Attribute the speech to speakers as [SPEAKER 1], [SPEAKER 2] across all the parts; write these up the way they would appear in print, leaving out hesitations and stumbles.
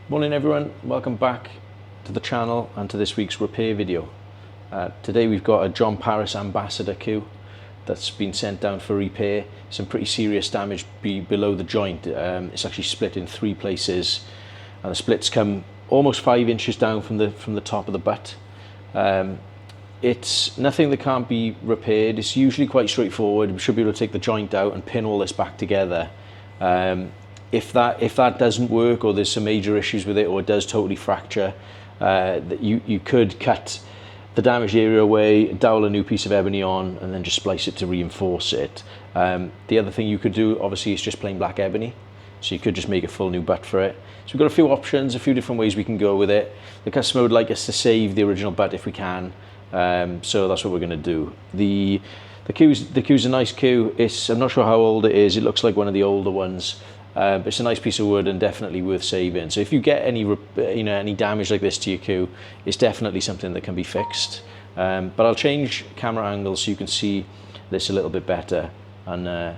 [SPEAKER 1] Morning everyone, welcome back to the channel and to this week's repair video. Today we've got a John Parris Ambassador cue that's been sent down for repair. Some pretty serious damage below the joint. It's actually split in 3 places and the splits come almost 5 inches down from the top of the butt. It's nothing that can't be repaired. It's usually quite straightforward. We should be able to take the joint out and pin all this back together. If that doesn't work, or there's some major issues with it, or it does totally fracture, you could cut the damaged area away, dowel a new piece of ebony on, and then just splice it to reinforce it. The other thing you could do, obviously, is just plain black ebony. So you could just make a full new butt for it. So we've got a few options, a few different ways we can go with it. The customer would like us to save the original butt if we can, so that's what we're going to do. The cue's a nice cue. I'm not sure how old it is. It looks like one of the older ones. But it's a nice piece of wood and definitely worth saving. So if you get any damage like this to your cue, it's definitely something that can be fixed. But I'll change camera angles so you can see this a little bit better, and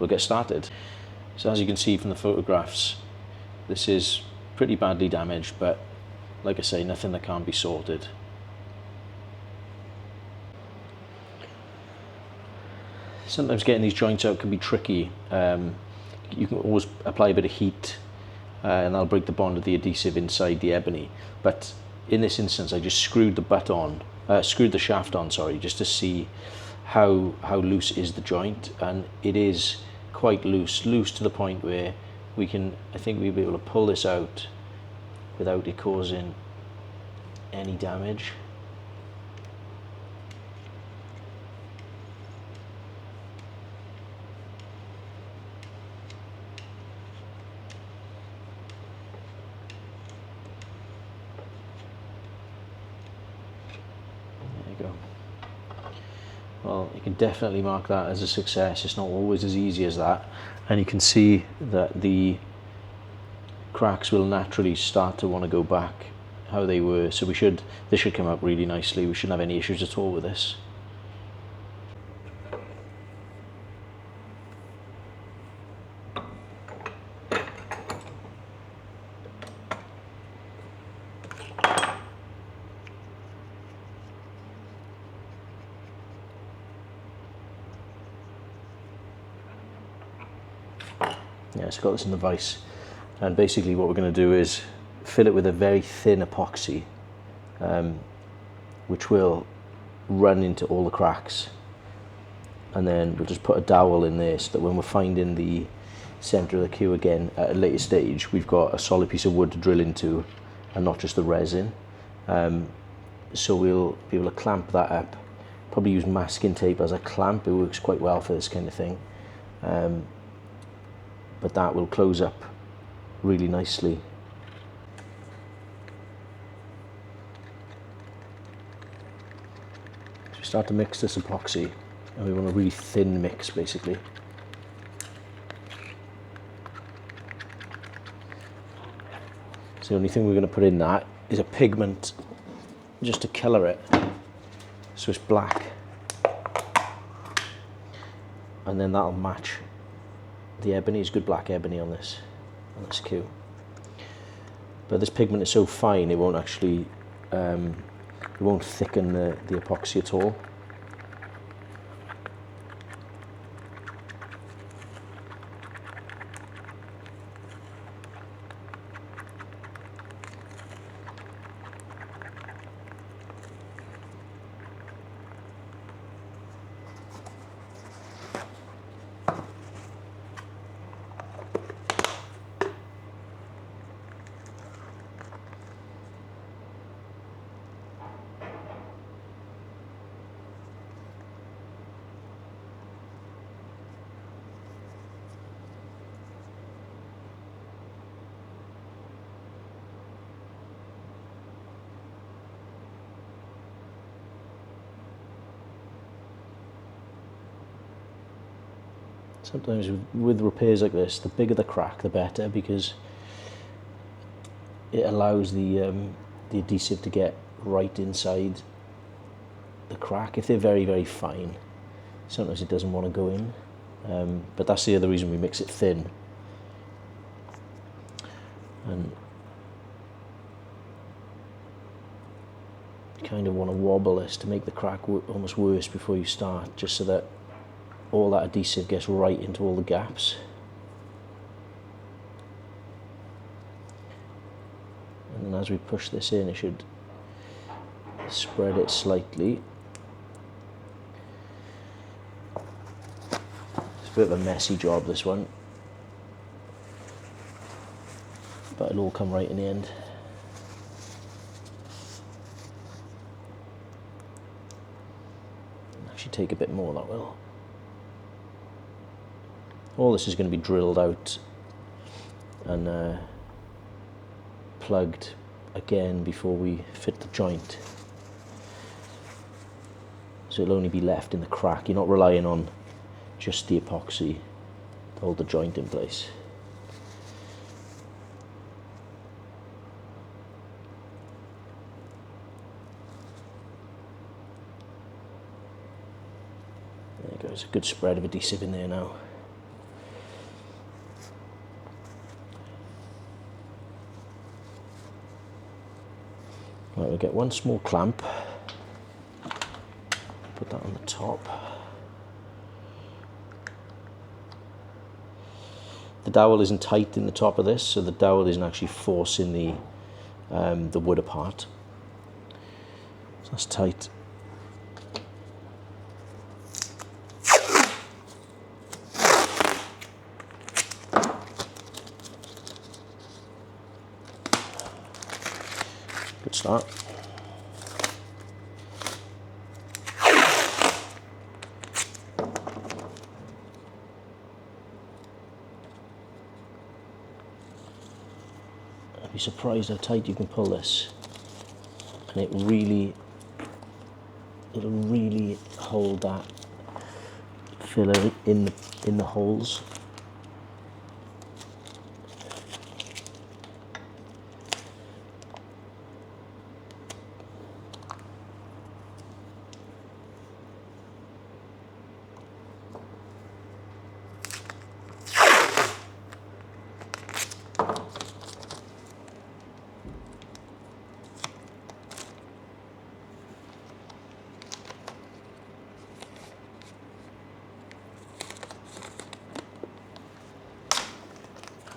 [SPEAKER 1] we'll get started. So as you can see from the photographs, this is pretty badly damaged, but like I say, nothing that can't be sorted. Sometimes getting these joints out can be tricky. You can always apply a bit of heat and that'll break the bond of the adhesive inside the ebony. But in this instance, I just screwed the shaft on, just to see how loose is the joint, and it is quite loose to the point where I think we'll be able to pull this out without it causing any damage. Well, you can definitely mark that as a success. It's not always as easy as that, and you can see that the cracks will naturally start to want to go back how they were. So this should come out really nicely. We shouldn't have any issues at all with this. Yeah, so got this in the vise, and basically what we're going to do is fill it with a very thin epoxy, which will run into all the cracks, and then we'll just put a dowel in there so that when we're finding the center of the cue again at a later stage, we've got a solid piece of wood to drill into and not just the resin. So we'll be able to clamp that up, probably use masking tape as a clamp. It works quite well for this kind of thing. But that will close up really nicely. So we start to mix this epoxy, and we want a really thin mix basically. So the only thing we're going to put in that is a pigment just to colour it, so it's black, and then that'll match the ebony. Is good black ebony on this cue, but this pigment is so fine it won't actually it won't thicken the epoxy at all. Sometimes with repairs like this, the bigger the crack, the better, because it allows the adhesive to get right inside the crack. If they're very, very fine, sometimes it doesn't want to go in. But that's the other reason we mix it thin. And You kind of want to wobble this to make the crack almost worse before you start, just so that all that adhesive gets right into all the gaps. And then as we push this in, it should spread it slightly. It's a bit of a messy job, this one, but it'll all come right in the end. Actually take a bit more, that will. All this is going to be drilled out and plugged again before we fit the joint. So it'll only be left in the crack. You're not relying on just the epoxy to hold the joint in place. There goes, a good spread of adhesive in there now. Right, we'll get one small clamp, put that on the top. The dowel isn't tight in the top of this, so the dowel isn't actually forcing the wood apart. So that's tight. Good start. I'd be surprised how tight you can pull this, and it'll really hold that filler in the holes.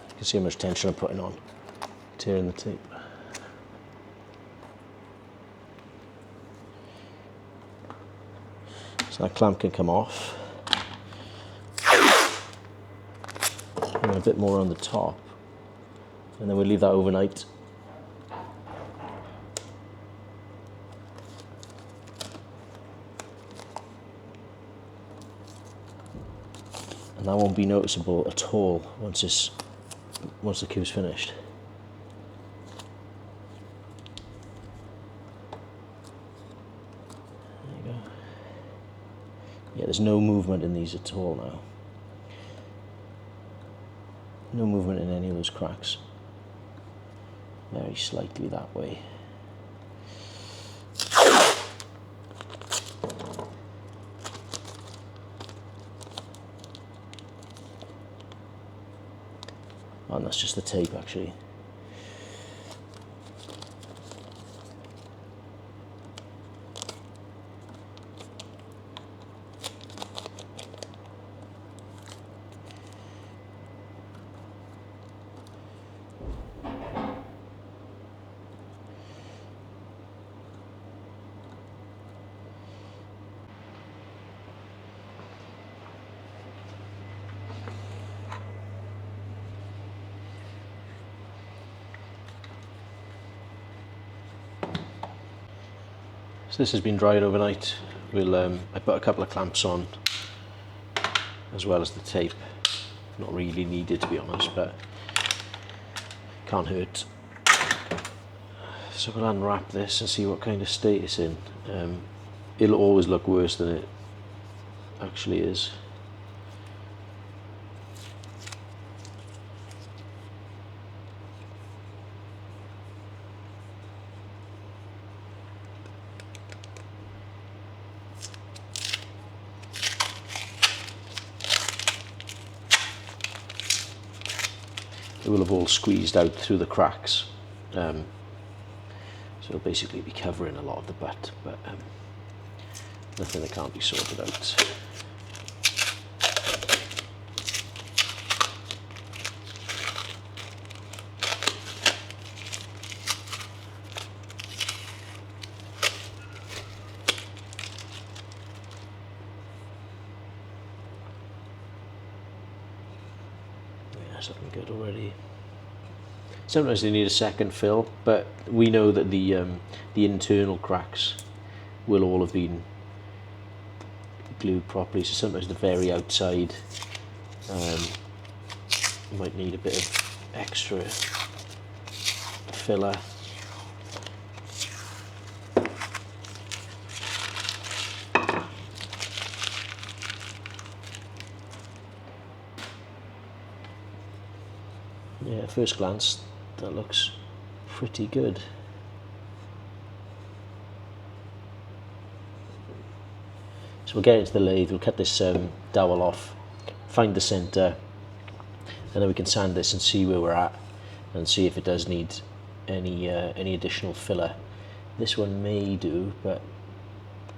[SPEAKER 1] You can see how much tension I'm putting on, tearing the tape. So that clamp can come off. And a bit more on the top. And then we'll leave that overnight. And that won't be noticeable at all once the cue's finished. There you go. Yeah, there's no movement in these at all now. No movement in any of those cracks. Very slightly that way. And that's just the tape, actually. So this has been dried overnight. I put a couple of clamps on, as well as the tape. Not really needed, to be honest, but can't hurt. So we'll unwrap this and see what kind of state it's in. It'll always look worse than it actually is. It will have all squeezed out through the cracks. So it'll basically be covering a lot of the butt, but nothing that can't be sorted out. Yeah, that's looking good already. Sometimes they need a second fill, but we know that the internal cracks will all have been glued properly, so sometimes the very outside might need a bit of extra filler. Yeah, at first glance that looks pretty good. So we'll get into the lathe, we'll cut this dowel off, find the centre, and then we can sand this and see where we're at and see if it does need any additional filler. This one may do, but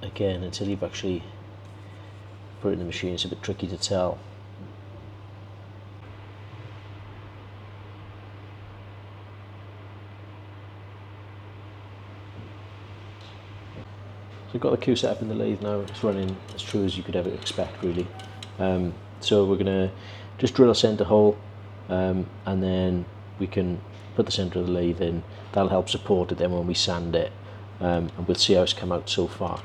[SPEAKER 1] again, until you've actually put it in the machine, it's a bit tricky to tell. We've got the cue set up in the lathe now. It's running as true as you could ever expect, really. So we're going to just drill a centre hole, and then we can put the centre of the lathe in. That'll help support it then when we sand it, and we'll see how it's come out so far.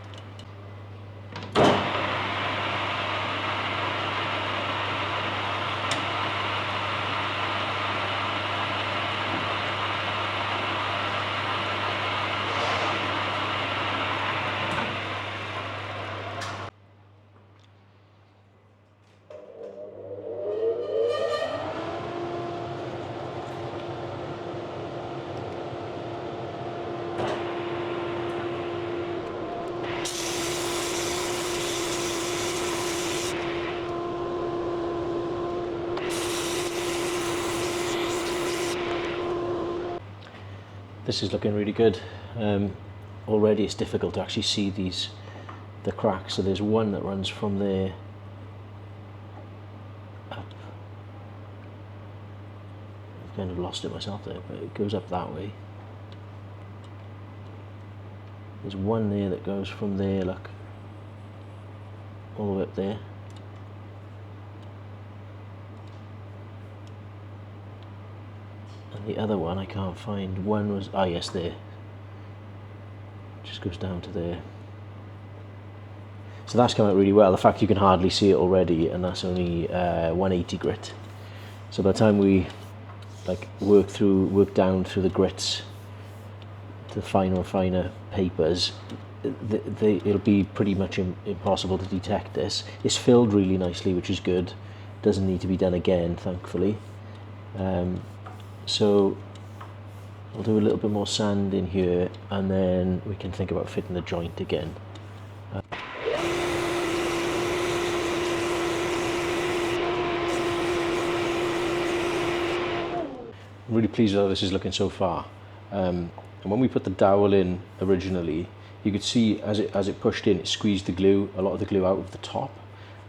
[SPEAKER 1] This is looking really good. Already it's difficult to actually see the cracks. So there's one that runs from there up. I've kind of lost it myself there, but it goes up that way. There's one there that goes from there, look, all the way up there. And the other one I can't find. One was, ah yes, there. Just goes down to there. So that's come out really well. The fact you can hardly see it already, and that's only 180 grit. So by the time we work down through the grits to the finer papers, it'll be pretty much impossible to detect this. It's filled really nicely, which is good. Doesn't need to be done again, thankfully. So we'll do a little bit more sand in here, and then we can think about fitting the joint again. I'm really pleased with how this is looking so far. And when we put the dowel in originally, you could see as it pushed in, it squeezed the glue, a lot of the glue out of the top.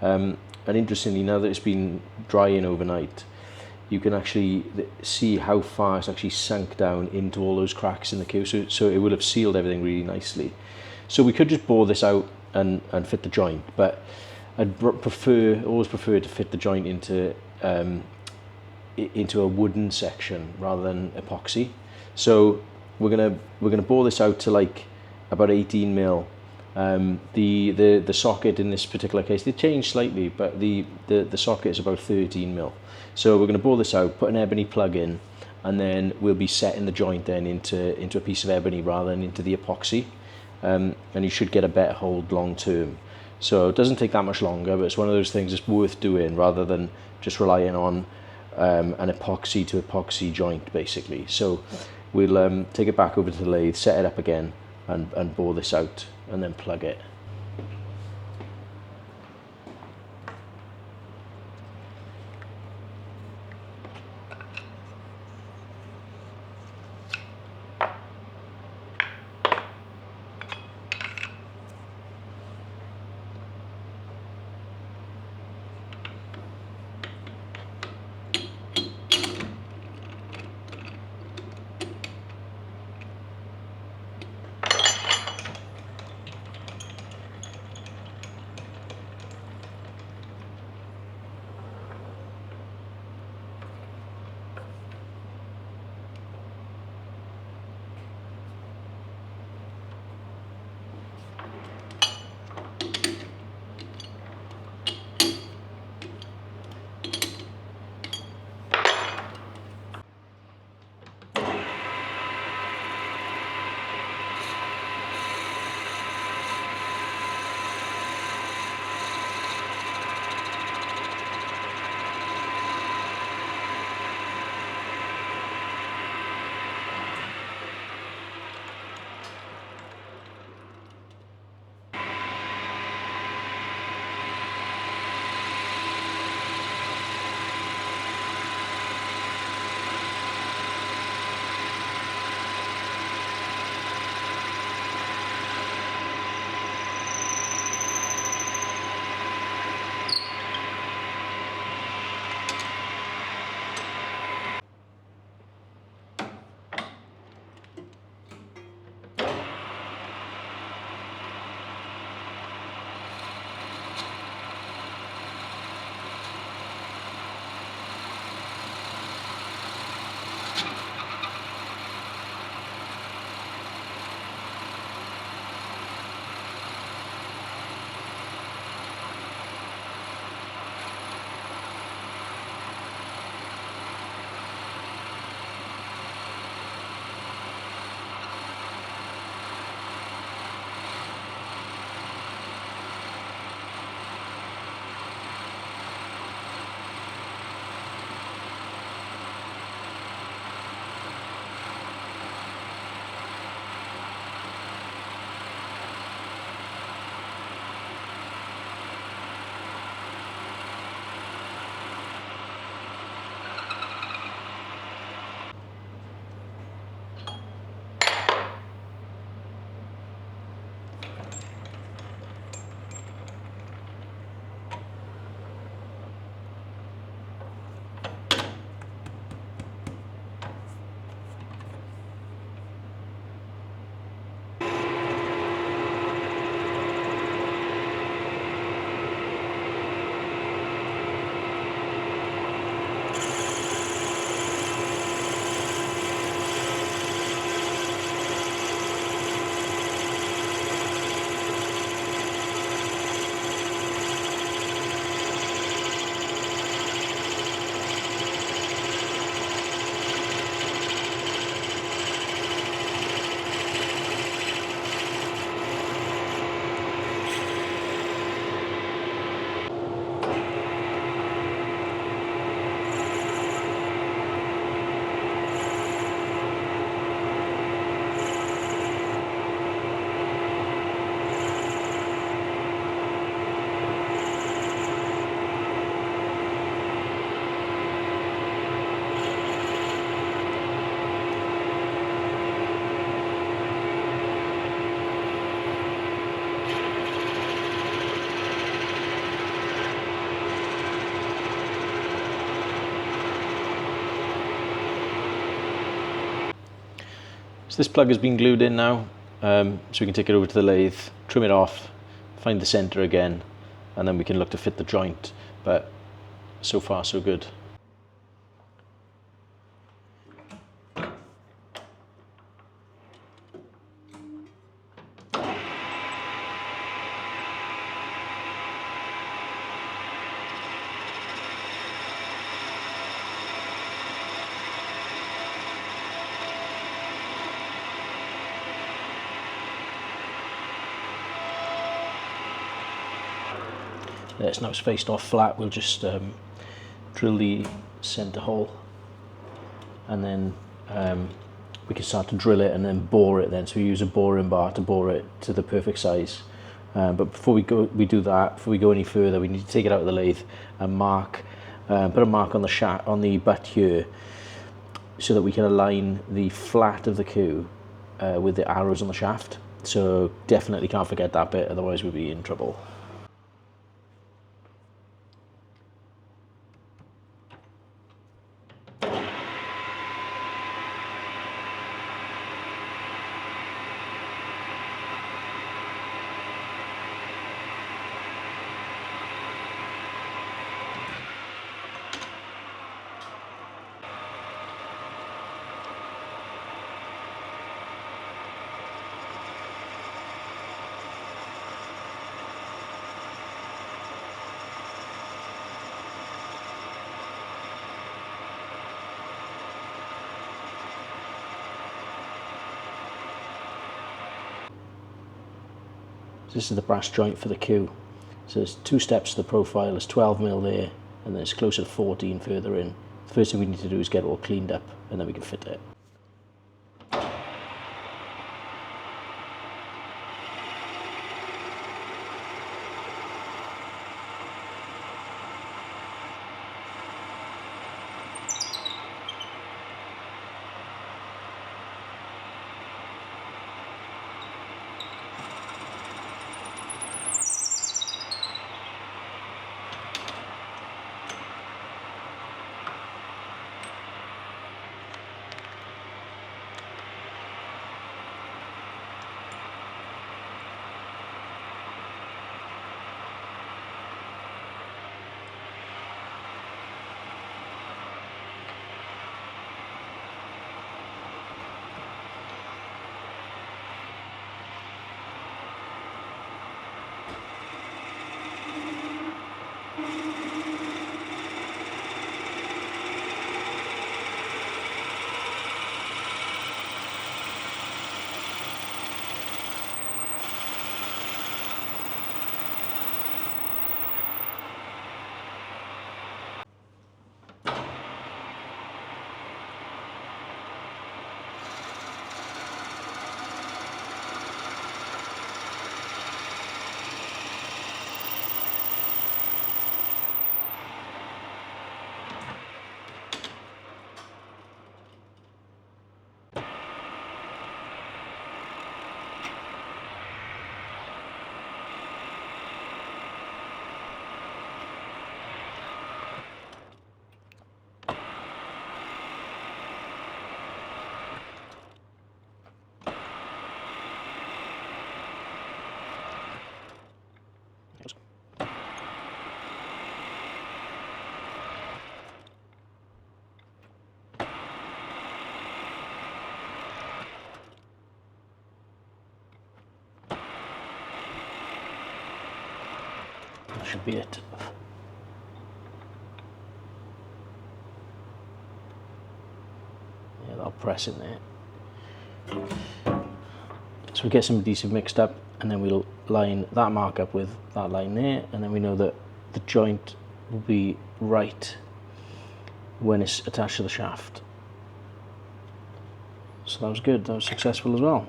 [SPEAKER 1] And interestingly, now that it's been drying overnight, you can actually see how far it's actually sunk down into all those cracks in the cue, so it will have sealed everything really nicely. So we could just bore this out and fit the joint, but I'd always prefer to fit the joint into a wooden section rather than epoxy. So we're gonna bore this out to like about 18 mil. The socket in this particular case, they changed slightly, but the socket is about 13 mil. So we're going to bore this out, put an ebony plug in, and then we'll be setting the joint then into a piece of ebony rather than into the epoxy, and you should get a better hold long term. So it doesn't take that much longer, but it's one of those things that's worth doing rather than just relying on an epoxy to epoxy joint basically. So we'll take it back over to the lathe, set it up again, and bore this out, and then plug it. So this plug has been glued in now, so we can take it over to the lathe, trim it off, find the center again, and then we can look to fit the joint. But so far so good. It's now spaced off flat. We'll just drill the center hole, and then we can start to drill it and then bore it then. So we use a boring bar to bore it to the perfect size. But before we go any further, we need to take it out of the lathe and put a mark on the butt here, so that we can align the flat of the cue with the arrows on the shaft. So definitely can't forget that bit, otherwise we'll be in trouble. This is the brass joint for the cue. So there's 2 steps to the profile. There's 12mm there, and then it's closer to 14 further in. The first thing we need to do is get it all cleaned up, and then we can fit it. That should be it. Yeah, that'll press in there. So we get some adhesive mixed up, and then we'll line that mark up with that line there, and then we know that the joint will be right when it's attached to the shaft. So that was good, that was successful as well.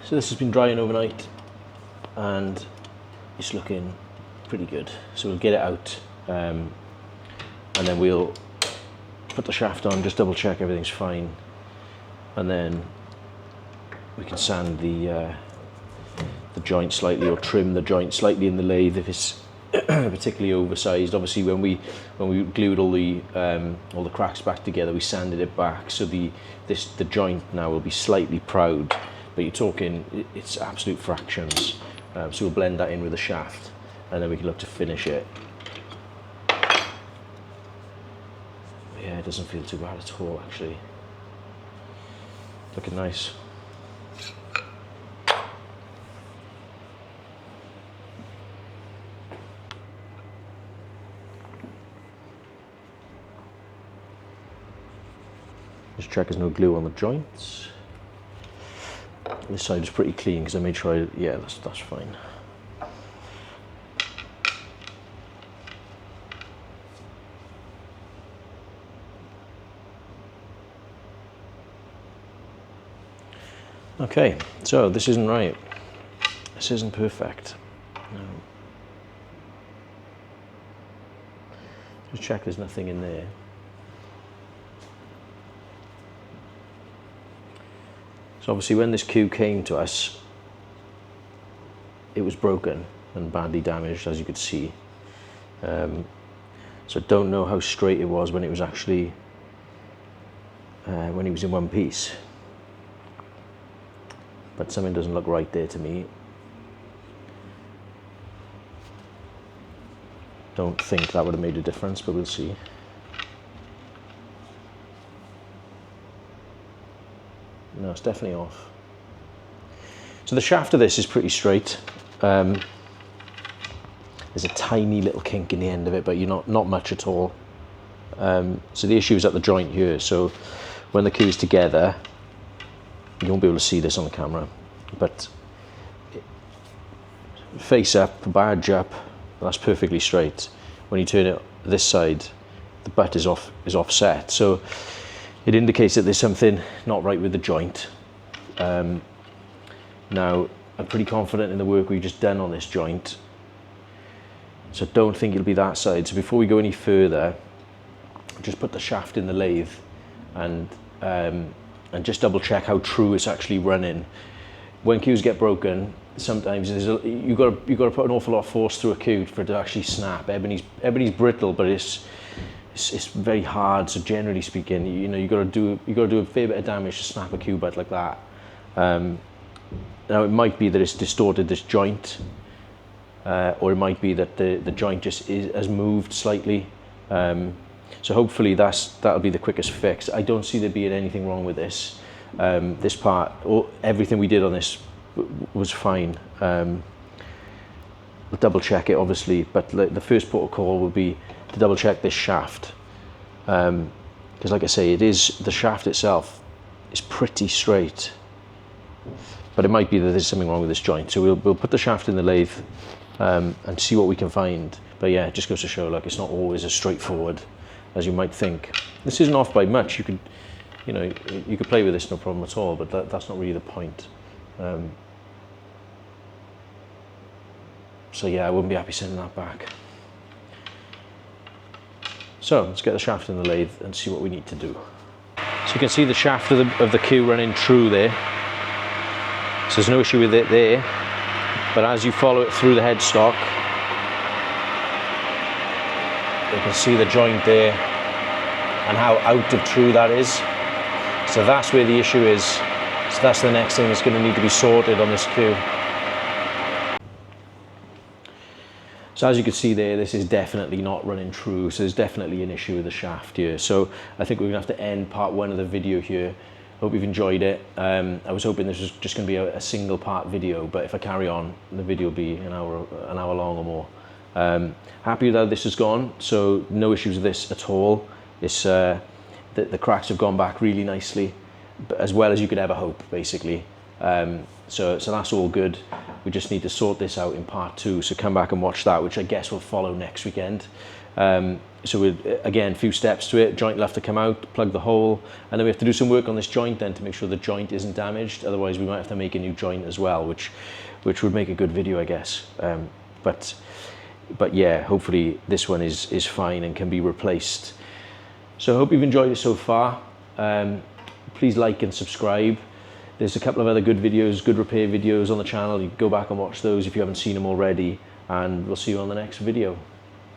[SPEAKER 1] So this has been drying overnight and it's looking pretty good. So we'll get it out and then we'll put the shaft on, just double check everything's fine, and then we can sand the joint slightly or trim the joint slightly in the lathe if it's particularly oversized. Obviously when we glued all the cracks back together, we sanded it back, so the joint now will be slightly proud. But you're talking, it's absolute fractions. So we'll blend that in with the shaft, and then we can look to finish it. Yeah, it doesn't feel too bad at all, actually. Looking nice. Just check there's no glue on the joints. This side is pretty clean because I made sure yeah, that's fine. Okay, so this isn't right. This isn't perfect. No. Just check there's nothing in there. So obviously when this cue came to us, it was broken and badly damaged, as you could see. So I don't know how straight it was when it was actually, when it was in one piece. But something doesn't look right there to me. Don't think that would have made a difference, but we'll see. No, it's definitely off. So the shaft of this is pretty straight. There's a tiny little kink in the end of it, but not much at all. So the issue is at the joint here. So when the cue's together, you won't be able to see this on the camera, but face up, badge up, that's perfectly straight. When you turn it this side, the butt is offset. So it indicates that there's something not right with the joint. Now, I'm pretty confident in the work we've just done on this joint, so don't think it'll be that side. So before we go any further, just put the shaft in the lathe and just double check how true it's actually running. When cues get broken, sometimes you've got to put an awful lot of force through a cue for it to actually snap. Ebony's brittle, but it's very hard. So generally speaking, you've got to do a fair bit of damage to snap a cue butt like that. Now it might be that it's distorted this joint, or it might be that the joint just has moved slightly. So hopefully that'll be the quickest fix. I don't see there being anything wrong with this. This part, everything we did on this was fine. We'll double check it obviously, but the first protocol will be to double check this shaft, because like I say, the shaft itself is pretty straight, but it might be that there's something wrong with this joint. So we'll put the shaft in the lathe and see what we can find. But yeah, it just goes to show, like, it's not always as straightforward as you might think. This isn't off by much. You could play with this no problem at all, but that's not really the point. So yeah, I wouldn't be happy sending that back. So let's get the shaft in the lathe and see what we need to do. So you can see the shaft of the cue running true there. So there's no issue with it there. But as you follow it through the headstock, you can see the joint there and how out of true that is. So that's where the issue is. So that's the next thing that's going to need to be sorted on this cue. So as you can see there, this is definitely not running true. So there's definitely an issue with the shaft here. So I think we're gonna have to end part one of the video here. Hope you've enjoyed it. I was hoping this was just gonna be a single part video, but if I carry on, the video will be an hour long or more. Happy with how this has gone. So no issues with this at all. It's, the cracks have gone back really nicely, as well as you could ever hope, basically. So that's all good. We just need to sort this out in part two. So come back and watch that, which I guess will follow next weekend. So again, a few steps to it. Joint will have to come out, plug the hole, and then we have to do some work on this joint then to make sure the joint isn't damaged. Otherwise, we might have to make a new joint as well, which would make a good video, I guess. But yeah, hopefully this one is fine and can be replaced. So I hope you've enjoyed it so far. Please like and subscribe. There's a couple of other good videos, good repair videos on the channel. You can go back and watch those if you haven't seen them already, and we'll see you on the next video.